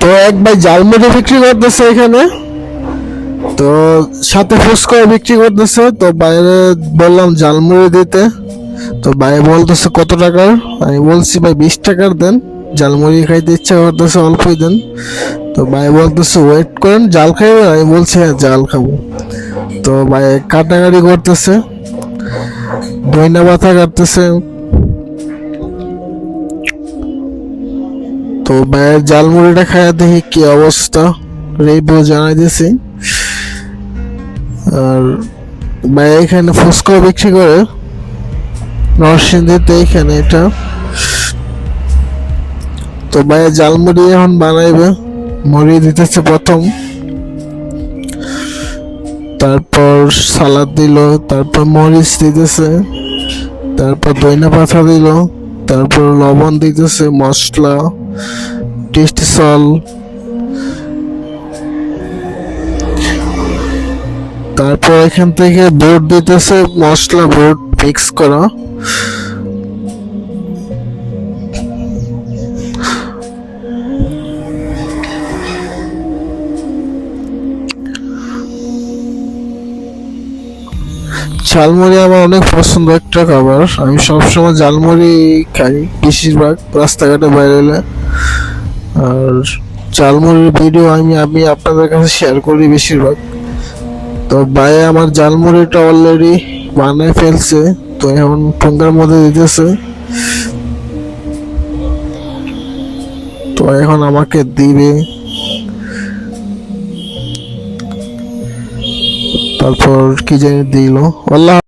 তো এক ভাই জালমুড়ি বিক্রি করতেছে এখানে, তো সাথে ফুচকা বিক্রি করতেছে। তো বাইরে বললাম জালমুড়ি দিতে, তো ভাই বলতেছে কত টাকার। আমি বলছি ভাই 20 টাকার দেন, জালমুড়ি খাইতে ইচ্ছা করতেছে অল্পই দেন। তো ভাই বলতেছে ওয়েট করেন, জাল খাইবে। আমি বলছি হ্যাঁ জাল খাবো। তো ভাই কাটাকাটি করতেছে, ধইনা পাতা কাটতেছে। তো ভাইয়ের জালমুড়িটা খাইয়া দেখি কি অবস্থা, রিভিউ জানাই দিছি। আর ভাই এখানে ফুচকা বিক্রি করে নরসিংদীতে, এখানে এটা। তো ভাই জালমুড়ি এখন বানাইবে, মুড়ি দিতেছে প্রথম, তারপর সালাদ দিল, তারপর মরিচ দিতেছে, তারপর ধইনা পাতা দিল, তারপর লবণ দিতেছে, মশলা, টেস্ট সল, তারপর এখান থেকে বুট দিতেছে, মশলা বুট মিক্স করা। ঝালমুড়ি আমার অনেক পছন্দ একটা খাবার, আমি সবসময় ঝালমুড়ি খাই বেশিরভাগ রাস্তাঘাটে বাইরে এলে। আর ঝালমুড়ির ভিডিও আমি আমি আপনাদের কাছে শেয়ার করি বেশিরভাগ। তো ভাই আমার ঝালমুড়িটা অলরেডি বানায় ফেলছে, তো এখন ঠোঙ্গার মধ্যে দিতেছে। তো এখন আমাকে দিবে, তারপর কি জানি দিল আল্লাহ।